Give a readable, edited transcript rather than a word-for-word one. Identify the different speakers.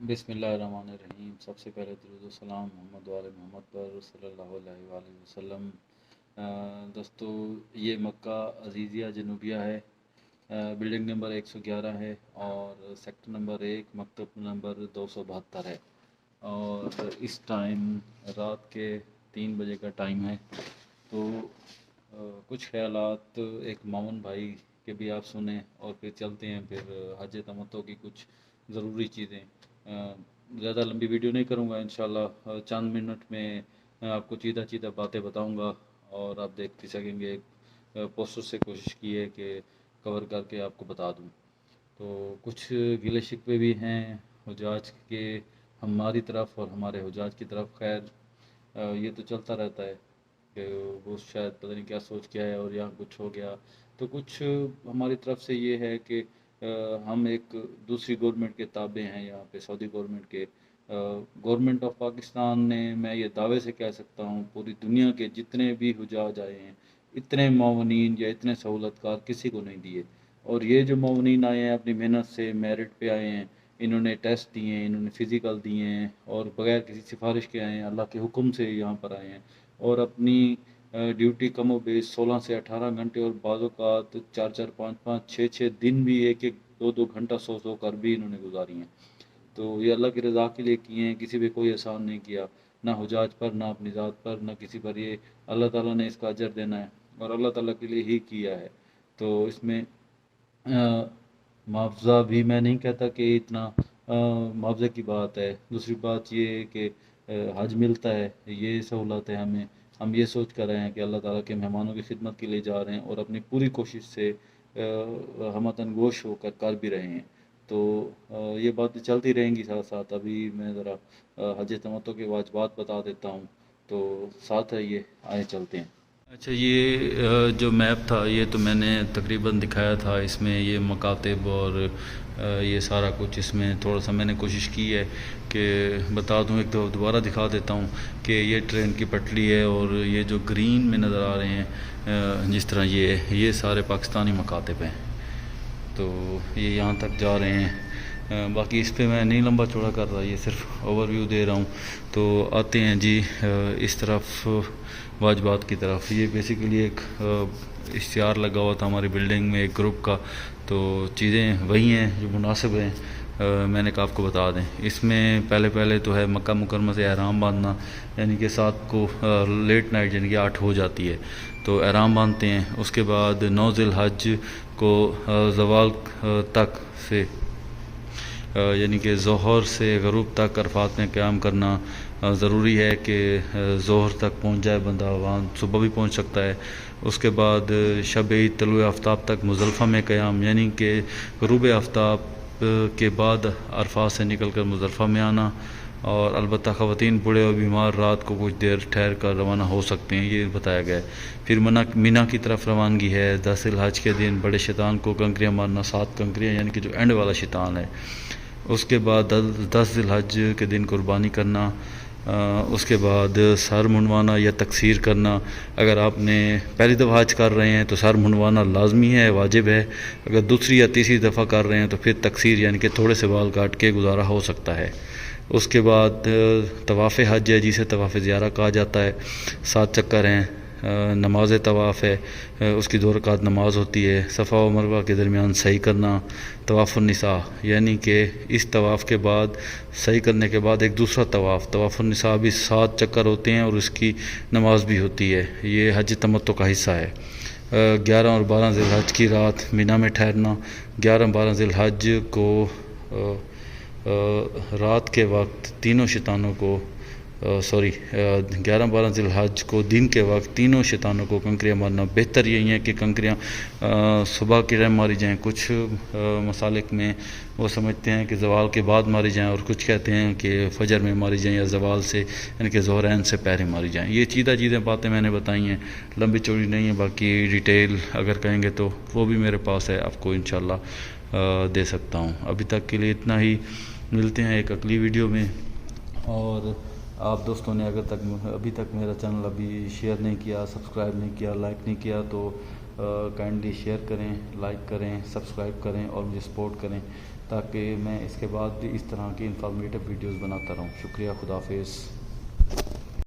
Speaker 1: बिस्मिल्लाहिर्रहमानिर्रहीम। सबसे पहले दुरूद व सलाम मोहम्मद वाले मोहम्मद पर सल्लल्लाहु अलैहि वसल्लम। दोस्तों, ये मक्का अजीज़िया जनूबिया है। बिल्डिंग नंबर 111 है और सेक्टर नंबर 1 मकतब नंबर 272 है। और इस टाइम रात के 3 बजे का टाइम है। तो कुछ ख्यालात एक मामून भाई के भी आप सुने और फिर चलते हैं फिर हज तमत्तो की कुछ ज़रूरी चीज़ें। ज़्यादा लंबी वीडियो नहीं करूँगा, इंशाल्लाह चंद मिनट में मैं आपको चीधा चीधा बातें बताऊँगा और आप देख भी सकेंगे। पोस्टर से कोशिश की है कि कवर करके आपको बता दूँ। तो कुछ गिले शिकवे भी हैं हुजाज के हमारी तरफ और हमारे हुजाज की तरफ। खैर, ये तो चलता रहता है कि वो शायद पता नहीं क्या सोच के आया और यहाँ कुछ हो गया। तो कुछ हमारी तरफ से ये है कि हम एक दूसरी गवर्नमेंट के ताबे हैं यहाँ पे, सऊदी गवर्नमेंट के। गवर्नमेंट ऑफ पाकिस्तान ने, मैं ये दावे से कह सकता हूँ, पूरी दुनिया के जितने भी हुजाज आए हैं इतने मावनीन या इतने सहूलतकार किसी को नहीं दिए। और ये जो मावनीन आए हैं अपनी मेहनत से मेरिट पे आए हैं, इन्होंने टेस्ट दिए हैं, इन्होंने फ़िज़िकल दिए हैं और बग़ैर किसी सिफारिश के आए हैं, अल्लाह के हुक्म से यहाँ पर आए हैं। और अपनी ड्यूटी कमो बेश 16 से 18 घंटे और बाज़ औक़ात 4-4, 5-5, 6-6 दिन भी 1-1, 2-2 घंटा सो कर भी इन्होंने गुजारी हैं। तो ये अल्लाह की रज़ा के लिए किए हैं, किसी पे कोई एहसान नहीं किया, ना हुजाज पर, ना अपनी ज़ात पर, ना किसी पर। ये अल्लाह ताला ने इसका अजर देना है और अल्लाह ताला के लिए ही किया है। तो इसमें मुआवजा भी मैं नहीं कहता कि इतना मुआवजे की बात है। दूसरी बात ये है कि हज मिलता है, ये सहूलत है हमें। हम ये सोच कर रहे हैं कि अल्लाह ताला के मेहमानों की खिदमत के लिए जा रहे हैं और अपनी पूरी कोशिश से हमतन गोश होकर कर भी रहे हैं। तो ये बातें चलती रहेंगी साथ साथ। अभी मैं ज़रा हज तमत्तो के वाजिबात बता देता हूँ, तो साथ है, ये आए चलते हैं। अच्छा, ये जो मैप था ये तो मैंने तकरीबन दिखाया था। इसमें ये मकातिब और ये सारा कुछ इसमें थोड़ा सा मैंने कोशिश की है कि बता दूं। एक तो दोबारा दिखा देता हूं कि ये ट्रेन की पटरी है और ये जो ग्रीन में नज़र आ रहे हैं जिस तरह ये सारे पाकिस्तानी मकातिब हैं। तो ये यहाँ तक जा रहे हैं। बाकी इस पे मैं नहीं लंबा चौड़ा कर रहा, ये सिर्फ ओवरव्यू दे रहा हूँ। तो आते हैं जी इस तरफ वाजबात की तरफ। ये बेसिकली एक इश्तिहार लगा हुआ था हमारी बिल्डिंग में एक ग्रुप का। तो चीज़ें वही हैं जो मुनासिब हैं, मैंने कहा आपको बता दें। इसमें पहले तो है मक्का मुकरमा से एहराम बांधना, यानी कि 7 को लेट नाइट यानी कि 8 हो जाती है तो एहराम बांधते हैं। उसके बाद 9 ज़िल हज को ज़वाल तक से यानी कि ज़ोहर से ग़रूब तक अरफात में क़याम करना ज़रूरी है कि ज़ोहर तक पहुंच जाए बंदा, वहाँ सुबह भी पहुंच सकता है। उसके बाद शब ईद तलुए आफ्ताब तक मुज़दलिफ़ा में क़याम, यानी कि ग़ुरूब आफ्ताब के बाद अरफात से निकल कर मुज़दलिफ़ा में आना। और अलबत्ता ख़वातीन, बूढ़े और बीमार रात को कुछ देर ठहर कर रवाना हो सकते हैं, ये बताया गया है। फिर मीना की तरफ रवानगी है। 10 ज़िल हज के दिन बड़े शैतान को कंकरियाँ मारना, 7 कंकरियाँ यानी कि जो एंड वाला शैतान है। उसके बाद 10 ज़िल हज के दिन कुर्बानी करना। उसके बाद सर मुंडवाना या तकसीर करना। अगर आपने पहली दफ़ा हज कर रहे हैं तो सर मुंडवाना लाजमी है, वाजिब है। अगर दूसरी या तीसरी दफ़ा कर रहे हैं तो फिर तकसीर यानी कि थोड़े से बाल काट के गुजारा हो सकता है। उसके बाद तवाफ़ हज है, जिसे तवाफ़ ज़ियारा कहा जाता है। 7 चक्कर हैं। नमाज तवाफ़ है, उसकी 2 रकात नमाज होती है। सफ़ा व मरवा के दरमियान सही करना। तवाफ़ुन निसा, यानी कि इस तवाफ़ के बाद सही करने के बाद एक दूसरा तवाफ़ुन निसा भी 7 चक्कर होते हैं और उसकी नमाज भी होती है। ये हज तमत्तो का हिस्सा है। 11 और 12 ज़िल हज की रात मिना में ठहरना। 11-12 ज़िल हज को रात के वक्त तीनों शैतानों को 11-12 ज़िल हज को दिन के वक्त तीनों शैतानों को कंकरियाँ मारना। बेहतर यही है कि कंकरियाँ सुबह के टाइम मारी जाएं। कुछ मसालिक में वो समझते हैं कि ज़वाल के बाद मारी जाएं और कुछ कहते हैं कि फजर में मारी जाएं या ज़वाल से यानी कि ज़ोहरैन से पहले मारी जाएं। ये चीज़ें बातें मैंने बताई हैं, लंबी चौड़ी नहीं है। बाकी डिटेल अगर कहेंगे तो वो भी मेरे पास है, आपको इंशाल्लाह दे सकता हूँ। अभी तक के लिए इतना ही, मिलते हैं एक अगली वीडियो में। और आप दोस्तों ने अभी तक मेरा चैनल अभी शेयर नहीं किया, सब्सक्राइब नहीं किया, लाइक नहीं किया तो काइंडली शेयर करें, लाइक करें, सब्सक्राइब करें और मुझे सपोर्ट करें تاکہ میں اس کے بعد بھی اس طرح کی انفارمیٹیو ویڈیوز بناتا رہوں. شکریہ. خدا حافظ.